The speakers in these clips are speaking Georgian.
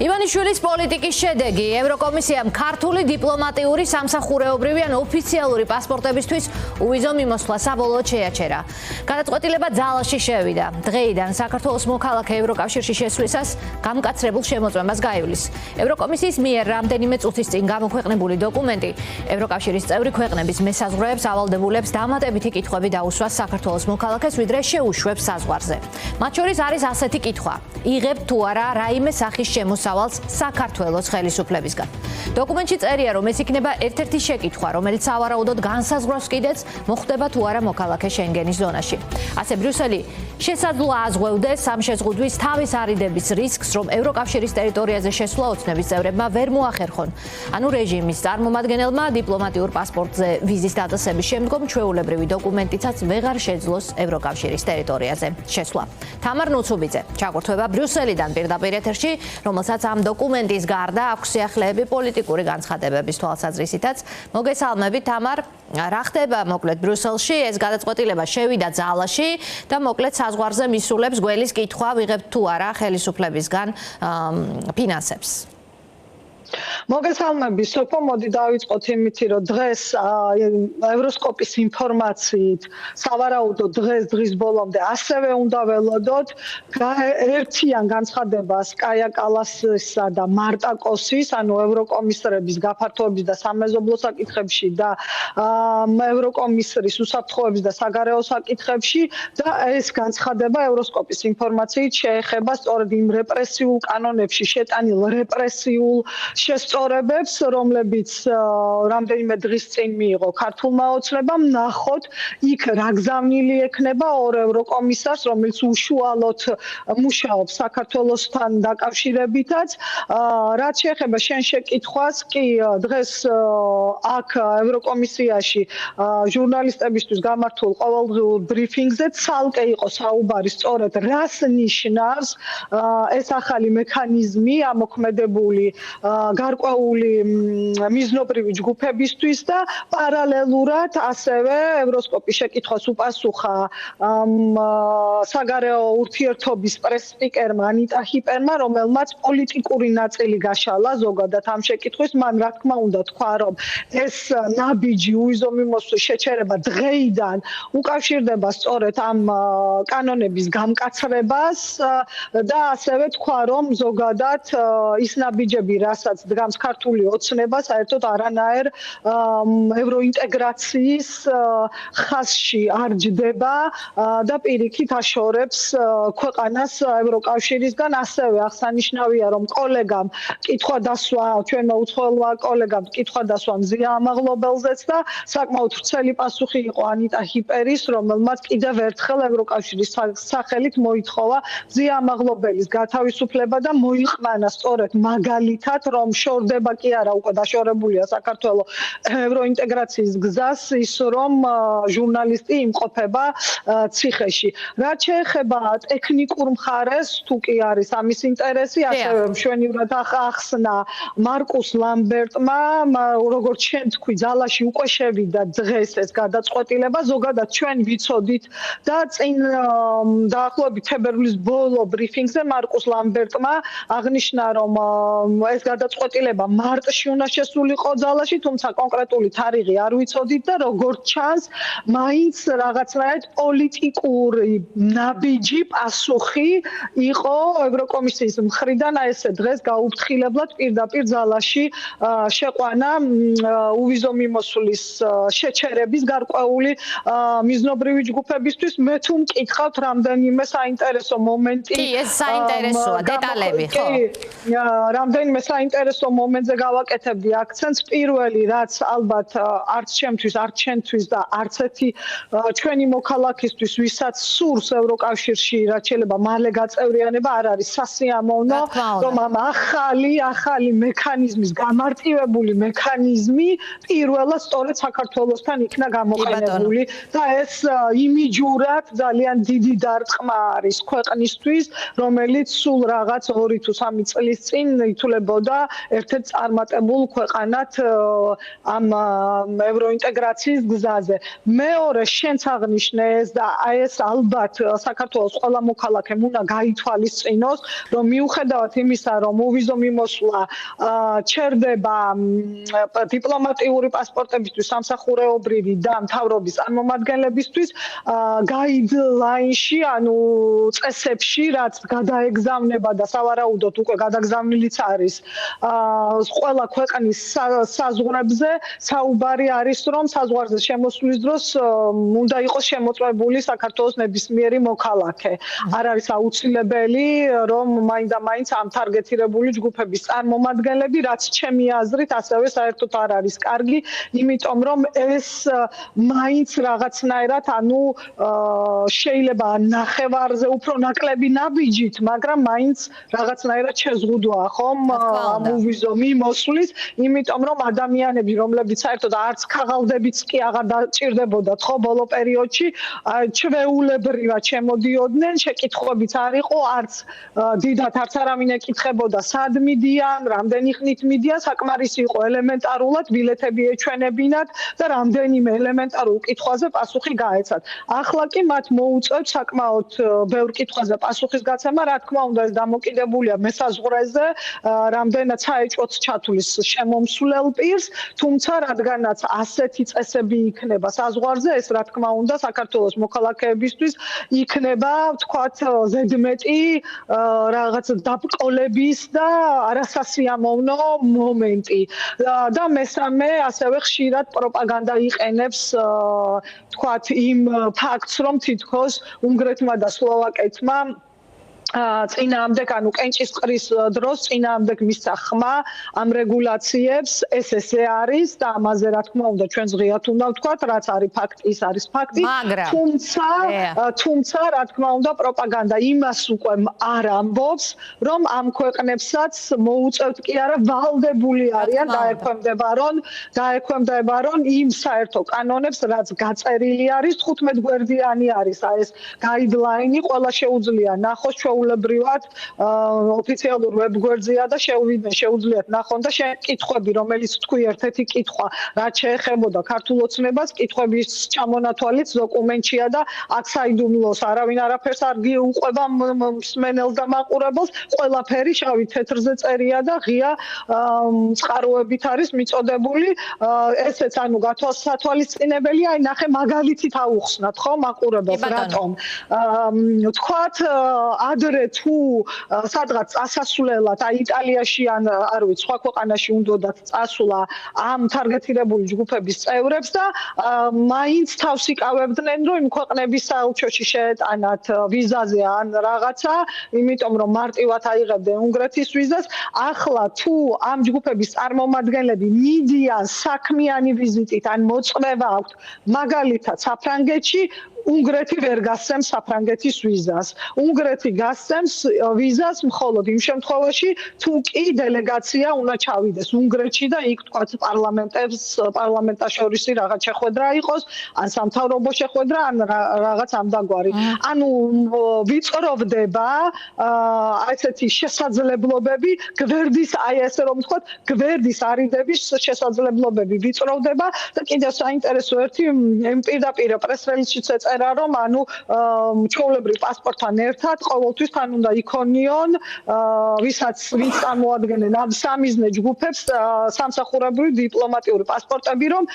ივანიშვილის პოლიტიკის შედეგი ევროკომისიამ ქართული დიპლომატიური სამსახურეობრივი ან ოფიციალური პასპორტებისთვის უვიზო მიმოსვლა საბოლოოდ შეაჩერა. გადაწყვეტილება ძალაში შევიდა. დღეიდან საქართველოს მოქალაქე ევროკავშირში შესვლისას გამკაცრებულ შემოწმებას გაივლის. ევროკომისიის მიერ რამდენიმე წუთის წინ გამოქვეყნებული დოკუმენტი ევროკავშირის წევრი ქვეყნების მესაზღვრეებს ავალდებულებს დამატებითი კითხვები დაუსვას საქართველოს მოქალაქეს, ვიდრე შეუშვებს საზღვარზე. მათ შორის არის ასეთი კითხვა: იღებთ თუ არა რაიმე სახის შემოსავალს საქართველოს ხელისუფლებისგან. დოკუმენტში წერია, რომ ეს იქნება ერთ-ერთი შეკითხვა, რომელიც სავარაუდოდ განსაზღვრავს კიდეც, მოხდება თუ არა მოქალაქე შენგენის ზონაში. ასე ბრიუსელი შესაძლოა აზღვევდეს ამ შეზღუდვის თავის არიდების რისკს, რომ ევროკავშირის ტერიტორიაზე შესვლა ოცნების წევრებმა ვერ მოახერხონ. ანუ რეჟიმის წარმომადგენელმა დიპლომატიურ პასპორტზე ვიზის დაწესების შემდგომ ჩვეულებრივი დოკუმენტიცაც ვეღარ შეძლოს ევროკავშირის ტერიტორიაზე შესვლა. თამარ ნუცუბიძე ჩაგვერთვება ბრიუსელიდან პირდაპირ ეთერში, რომელსაც ამ დოკუმენტის გარდა აქვს სიახლეები პოლიტიკური განცხადებების თვალსაზრისითაც. მოგესალმებით, თამარ. რა ხდება მოკლედ ბრიუსელში? ეს გადაწყვეტილება შევიდა ძალაში და მოკლედ საზღვარზე მისულებს გველის კითხვა, ვიღებთ თუ არა ხელისუფლებისგან ფინანსებს. მოგესალმები, სოფო, მოდი დავიწყოთ იმით, რომ დღეს ევროსკოპის ინფორმაციით სავარაუდოდ დღის ბოლომდე ასევე უნდა ველოდოთ ერთიან განცხადებას კაია კალასისა და მარტა კოსის, ანუ ევროკომისრების გაფართოების და სამეზობლო საკითხებში და ევროკომისრის უსაფრთხოების და საგარეო საკითხებში და ეს განცხადება ევროსკოპის ინფორმაციით შეეხება სწორედ იმ რეპრესიულ კანონებში შეტანილ რეპრესიულ შესწორებებს, რომლებიც რამდენიმე დღის წინ მიიღო ქართულმა ოცნებამ, ნახოთ იქ რა გზავნილი ექნება ორ ევროკომისარს, რომელიც უშუალოდ მუშაობს საქართველოსთან დაკავშირებითაც. რაც შეეხება შენ შეკითხვას, კი დღეს აქ ევროკომისიაში ჟურნალისტებისთვის გამართულ ყოველდღიურ ბრიფინგზე ცალკე იყო საუბარი სწორედ რას ნიშნავს ეს ახალი მექანიზმი ამოქმედებული გარკვეული მიზნობრივი ჯგუფებისთვის და პარალელურად ასევე ევროსკოპის შეკითხვას უპასუხა საგარეო ურთიერთობის პრეს-სპიკერმა ანიტა ჰიპერმა, რომელმაც პოლიტიკური ნაწილი გაშალა ზოგადად ამ შეკითხვის. მან რა თქმა უნდა თქვა, რომ ეს ნაბიჯი უვიზო მიმოსვლის შეჩერება დღეიდან უკავშირდება სწორედ ამ კანონების გამკაცრებას და ასევე თქვა, რომ ზოგადად ის ნაბიჯები, რასაც დგამს ქართული ოცნება, საერთოდ არანაირ ევროინტეგრაციის ხაზში არ ჯდება და პირიქით აშორებს ქვეყანას ევროკავშირისგან. ასევე აღსანიშნავია, რომ კოლეგამ კითხვა დასვა, ჩვენმა უცხოელმა კოლეგამ კითხვა დასვა მზია ამაღლობელზეც და საკმაოდ ვრცელი პასუხი იყო ანიტა ჰიპერის, რომელმაც კიდევ ერთხელ ევროკავშირის სახელით მოითხოვა მზია ამაღლობელის გათავისუფლება და მოიყვანა სწორედ მაგალითად, რომ შორდება კი არა, უკვე დაშორებულია საქართველოს ევროინტეგრაციის გზას, ის რომ ჟურნალისტი იმყოფება ციხეში. რაც შეეხება ტექნიკურ მხარეს, თუ კი არის ამის ინტერესი, ასევე მშვენივრად ახსნა მარკუს ლამბერტმა, როგორც შენ თქვი, ძალაში უკვე შევიდა დღეს ეს გადაწყვეტილება, ზოგადად ჩვენ ვიცოდით და წინ დაახლოებით თებერვლის ბოლო ბრიფინგზე მარკუს ლამბერტმა აღნიშნა, რომ ეს გადაწყვეტილება მარტში უნდა შესულიყო ძალაში, თუმცა კონკრეტული თარიღი არ ვიცოდით და როგორც ჩანს, მაინც რაღაცნაირად პოლიტიკური ნაბიჯი პასუხი იყო ევროკომისიის მხრიდან, აი ესე დღეს გაუფრთხილებლად პირდაპირ ძალაში შეყვანა უვიზო მიმოსვლის შეჩერების გარკვეული მიზნობრივი ჯგუფებისთვის. მე თუ მკითხავთ რამდენიმე საინტერესო მომენტი. კი, ეს საინტერესოა, დეტალები, ხო? რამდენიმე საინტერესო მომენტზე გავაკეთებდი აქცენტს. პირველი, რაც ალბათ არც ჩემთვის, არც ჩემთვის და არც ერთი ჩვენი მოქალაქისთვის, ვისაც სურს ევროკავშირში, რაც შეიძლება მალე გაწევრიანება, არ არის სასიამოვნო, რომ ამ ახალი მექანიზმის, გამარტივებული მექანიზმი პირველად სწორედ საქართველოსთან იქნა გამოყენებული და ეს იმიჯურად ძალიან დიდი დარტყმა არის ქვეყნისთვის, რომელიც სულ რაღაც 2 თუ 3 წლის წინ ითვლებოდა ერთ-ერთ წარმატებულ ქვეყანად ამ ევროინტეგრაციის გზაზე. მეორე შენც აღნიშნე ეს და ეს ალბათ საქართველოს ყველა მოქალაქემ უნდა გაითვალისწინოს, რომ მიუხედავად იმისა, რომ უვიზო მიმოსვლა ჩერდება დიპლომატიური პასპორტებისთვის, სამსახურეობრივი და მთავრობის წარმომადგენლებისთვის გაიდლაინში, ანუ წესებში, რაც გადაეგზავნება და სავარაუდოდ უკვე გადაგზავნილიც არის ყველა ქვეყნის საზღვრებზე, საუბარი არის, რომ საზღვარზე შემოსვლის დროს უნდა იყოს შემოწმებული საქართველოს ნებისმიერი მოქალაქე. არ არის აუცილებელი, რომ მაინდა-მაინც ამ თარგეტირებული ჯგუფების წარმომადგენლები, რაც ჩემი აზრით ასევე საერთოდ არ არის კარგი, იმიტომ რომ ეს მაინც რაღაცნაირად, ანუ შეიძლება ნახევარზე უფრო ნაკლები ნაბიჯით, მაგრამ მაინც რაღაცნაირად შეზღუდვა ხომ ამ უვიზო მიმოსვლის, იმიტომ რომ ადამიანები, რომლებიც საერთოდ არც ქაღალდებიც კი აღარ დაჭირდებოდათ ხო ბოლო პერიოდში, ჩვეულებრივად შემოდიოდნენ, შეკითხვებიც არ იყო, არც დიდად არც არავინ ეკითხებოდა, სად მიდიან, რამდენი ხნით მიდიან, საკმარისი იყო ელემენტარულად ბილეთები ეჩვენებინათ და რამდენიმე ელემენტარულ კითხვაზე პასუხი გაეცათ. ახლა კი მათ მოუწევთ საკმაოდ ბევრ კითხვაზე პასუხის გაცემა, რა თქმა უნდა, ეს დამოკიდებულია მესაზღვრეზე, რამდენად საეჭვოც ჩათვლის შემომსვლელ პირს, თუმცა რადგანაც ასეთი წესები იქნება საზღვარზე, ეს რა თქმა უნდა საქართველოს მოქალაქეებისთვის იქნება, ვთქვათ, ზედმეტი რაღაც დაბრკოლების და არასასიამოვნო მომენტი. და მესამე, ასევე ხშირად პროპაგანდა იყენებს, ვთქვათ, იმ ფაქტს, რომ თითქოს უნგრეთმა და სლოვაკეთმა წინააღმდეგ, ანუ კენჭისყრის დროს წინააღმდეგ მისცა ხმა ამ რეგულაციებს, ეს ესე არის და ამაზე რა თქმა უნდა ჩვენ ზღიათ უნდა ვთქვათ, რაც არის ფაქტი, ის არის ფაქტი, თუმცა რა თქმა უნდა პროპაგანდა იმას უკვე არ ამბობს, რომ ამ ქვეყნებსაც მოუწევთ კი არა ვალდებული არიან დაექვემდებარონ იმ საერთო კანონებს, რაც გაწერილი არის, 15 გვერდიანი არის ეს გაიდლაინი, ყველა შეუძლია ნახოს ჩვეულებრივად ოფიციალურ ვებგვერდზეა და შეუძლიათ ნახონ და კითხვები, რომელიც თქვი ერთ-ერთი კითხვა, რაც შეეხებოდა ქართულ ოცნებას, კითხვების ჩამონათვალიც დოკუმენტშია და აქ საიდუმლოს არავინ არაფერს არ გიუყვება მსმენელს და მაყურებელს, ყველაფერი შავი თეთრზე წერია და ღია წყაროებით არის მიწოდებული, ესეც ანუ გათვალისწინებელია, აი ნახე მაგალითით აუხსნათ ხო მაყურებელს, რატომ? ვთქვათ, ადრე თუ სადღაც წასასვლელად, აი იტალიაში ან არ ვიცი, სხვა ქვეყანაში უნდათ წასვლა ამ თარგეტირებული ჯგუფების წევრებს და მაინც თავს იკავებდნენ, რომ იმ ქვეყნების საელჩოში შეეტანათ ვიზაზე ან რაღაცა, იმიტომ რომ მარტივად აიღებდნენ უნგრეთის ვიზას. ახლა თუ ამ ჯგუფების წარმომადგენლები მიდიან საქმიანი ვიზიტით ან მოწვევა აქვთ, მაგალითად საფრანგეთში, უნგრეთი ვერ გასცემს საფრანგეთის ვიზას. უნგრეთი გასცემს ვიზას მხოლოდ იმ შემთხვევაში, თუ კი დელეგაცია უნდა ჩავიდეს უნგრეთში და იქ თქვა პარლამენტაშორისი რაღაც შეხვედრა იყოს, ან სამთავრობო შეხვედრა, ან რაღაც ამდაგვარი. ანუ ვიწროვდება ესეთი შესაძლებლობები, გვერდის, აი ესე რომ ვთქვათ, გვერდის არიდების შესაძლებლობები ვიწროვდება და კიდევ საინტერესო ერთი პირდაპირ პრეს-რელიზშიც წერა რომ ანუ ჩვეულებრივ პასპორტთან ერთად ყოველთვის თან უნდა იქონიონ ვინც წარმოადგენენ ამ სამიზნე ჯგუფებს სამსახურებრივი დიპლომატიური პასპორტები რომ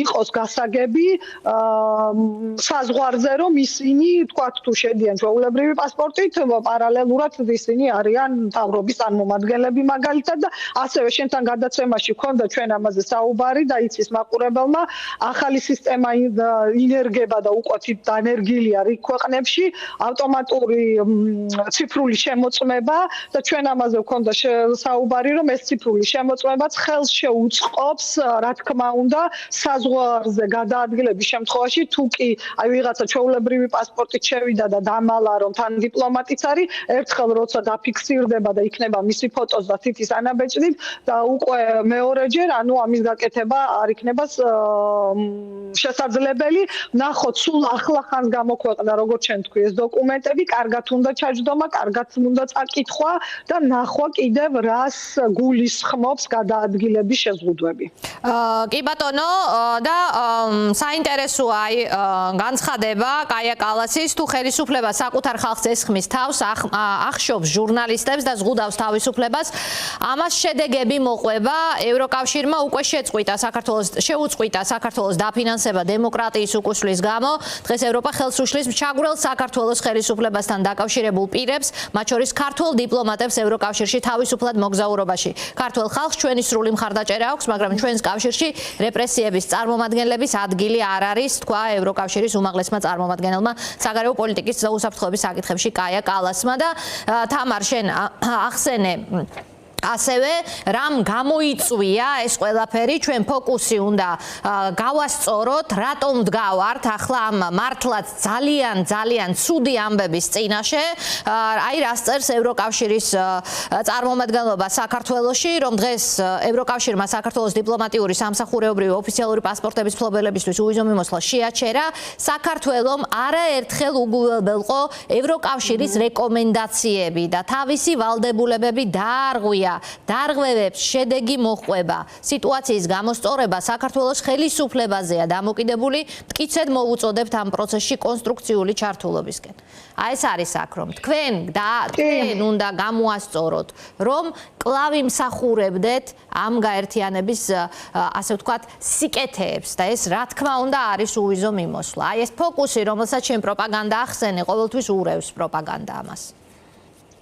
იყოს გასაგები საზღვარზე რომ ისინი თქვათ თუ შედიან ჩვეულებრივი პასპორტით პარალელურად ისინი არიან მთავრობის წარმომადგენლები მაგალითად და ასევე შენთან გადაცემაში ქონდა ჩვენ ამაზე საუბარი და იცის მაყურებელმა ახალი სისტემა ინერგება და უკვე დანერგილია რიგ ქვეყნებში ავტომატური ციფრული შემოწმება და ჩვენ ამაზე ვქონდა საუბარი რომ ეს ციფრული შემოწმებაც ხელს შეუწყობს რა თქმა უნდა საზღვარზე გადაადგილების შემთხვევაში თუ კი აი ვიღაცა ჩვეულებრივი პასპორტით შევიდა და დამალა რომ თან დიპლომატიც არის ერთხელ როცა დაფიქსირდება და იქნება მისი ფოტოს და თითის ანაბეჭდით და უკვე მეორეჯერ ანუ ამის გაკეთება არ იქნება შესაძლებელი ნახოთ სულ ახლახანს გამოქვეყნდა როგორც ჩვენ თქვი ეს დოკუმენტები, კარგად უნდა ჩაჯდომა, კარგად უნდა წაკითხვა და ნახვა კიდევ რას გულისხმობს გადაადგილების შეზღუდვები. კი ბატონო და საინტერესოა განცხადება კაია კალასის თუ ხელისუფლება საკუთარ ხალხს ესხმის თავს ახშობს ჟურნალისტებს და ზღუდავს თავისუფლებას ამას შედეგები მოყვება ევროკავშირმა უკვე შეუწყვიტა საქართველოს დაფინანსება დემოკრატიის უკუსვლის გამო დღეს ევროპა ხელს უშლის მჩაგვრელ საქართველოს ხელისუფლებასთან დაკავშირებულ პირებს მათ შორის ქართველ დიპლომატებს ევროკავშირში თავისუფლად მოგზაურობაში ქართველ ხალხს ჩვენი სრული მხარდაჭერა აქვს მაგრამ ჩვენს კავშირში რეპრესიების წარმომადგენლების ადგილი არ არის თქვა ევროკავშირის უმაღლესმა წარმომადგენელმა საგარეო პოლიტიკის უსაფრთხოების საკითხებში კაია კალასმა და თამარ შენ ახსენე ასევე რამ გამოიწვია ეს ყველაფერი ჩვენ ფოკუსი უნდა გავასწოროთ რატომ დგავართ ახლა ამ მართლაც ძალიან ცუდი ამბების წინაშე აი რას წერს ევროკავშირის წარმომადგენლობა საქართველოში რომ დღეს ევროკავშირმა საქართველოს დიპლომატიური სამსახურეობრივი ოფიციალური პასპორტების მფლობელებისთვის უვიზო მიმოსვლა შეაჩერა საქართველომ არაერთხელ უგულებელყო ევროკავშირის რეკომენდაციები და თავისი ვალდებულებები დაარღვია დარღვევებს შედეგი მოჰყვება სიტუაციის გამოსწორება საქართველოს ხელისუფლებაზეა დამოკიდებული მტკიცედ მოუწოდებთ ამ პროცესში კონსტრუქციული ჩართულობისკენ აი ეს არის აქ რომ თქვენ უნდა გამოასწოროთ რომ კვლავ იმსახურებდეთ ამ გაერთიანების ასე ვთქვათ სიკეთეებს და ეს რა თქმა უნდა არის უვიზო მიმოსვლა აი ეს ფოკუსი რომელსაც ჩვენ პროპაგანდა ახსენე ყოველთვის ურევს პროპაგანდა ამას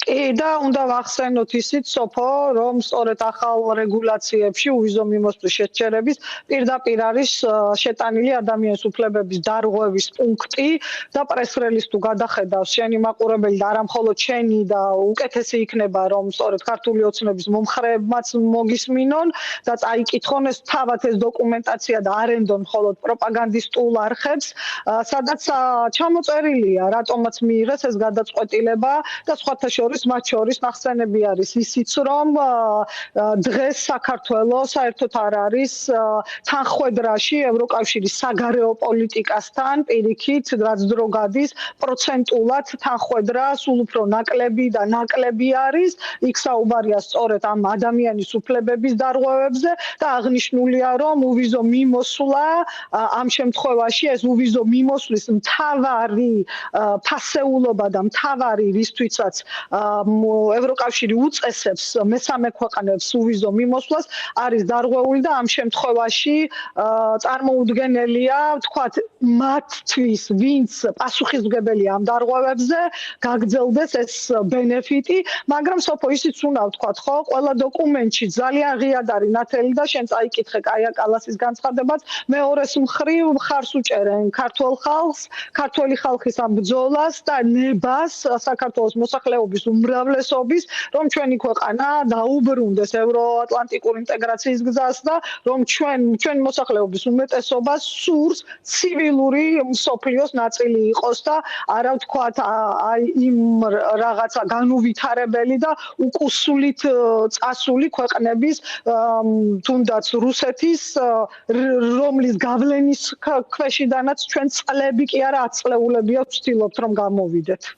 და უნდა ვახსენოთ ისიც სოფო რომ სწორედ ახალ რეგულაციებში უვიზო მიმოსვლის შეჩერების პირდაპირ არის შეტანილი ადამიანის უფლებების დარღვევის პუნქტი და პრესრელის თუ გადახედავს შენი მაყურებელი და არა მხოლოდ შენი და უკეთესი იქნება რომ სწორედ ქართული ოცნების მომხრეებმაც მოგისმინონ და წაიკითხონ ეს თავად ეს დოკუმენტაცია და არენდონ მხოლოდ პროპაგანდისტულ არხებს სადაც ჩამოწერილია რატომაც მიიღეს ეს გადაწყვეტილება და სხვათა შორის მათ შორის ნახსენები არის ისიც რომ დღეს საქართველოს საერთოდ არ არის თანხwebdriverში ევროკავშირის საგარეო პოლიტიკასთან პირიქით რაც დრო გადის პროცენტულად თანხwebdriver სულ უფრო ნაკლები და ნაკლები არის იქ საუბარია სწორედ ამ ადამიანის უფლებების დარღვევებზე და აღნიშნულია რომ უვიზო მიმოსვლა ამ შემთხვევაში ეს უვიზო მიმოსვლის მთავარი ფასეულობა და მთავარი რისთვისაც ევროკავშირი უწესებს მესამე ქვეყნებს უვიზო მიმოსვლას არის დარღვეული და ამ შემთხვევაში წარმოუდგენელია ვთქვათ მათთვის ვინც პასუხისმგებელია ამ დარღვევებზე გაგრძელდეს ეს ბენეფიტი მაგრამ სოფო ისიც უნდა ვთქვათ ხო ყველა დოკუმენტში ძალიან ღიად არის ნათელი და შენ წაიკითხე კაია კალასის განცხადებაც მეორეს მხრივ მხარს უჭერენ ქართულ ხალხს ქართული ხალხის ამ ბრძოლას და ნებას საქართველოს მოსახლეობის უმრავლესობის რომ ჩვენი ქვეყანა დაუბრუნდეს ევროატლანტიკურ ინტეგრაციის გზას და რომ ჩვენ მოსახლეობის უმეტესობა სურს ცივილური მსოფლიოს ნაწილი იყოს და არა ვთქვათ აი იმ რაღაცა განუვითარებელი და უკუსულით წასული ქვეყნების თუნდაც რუსეთის რომლის გავლენის ქვეშიდანაც ჩვენ წლები კი არა აწლეულებია ვცდილობთ რომ გამოვიდეთ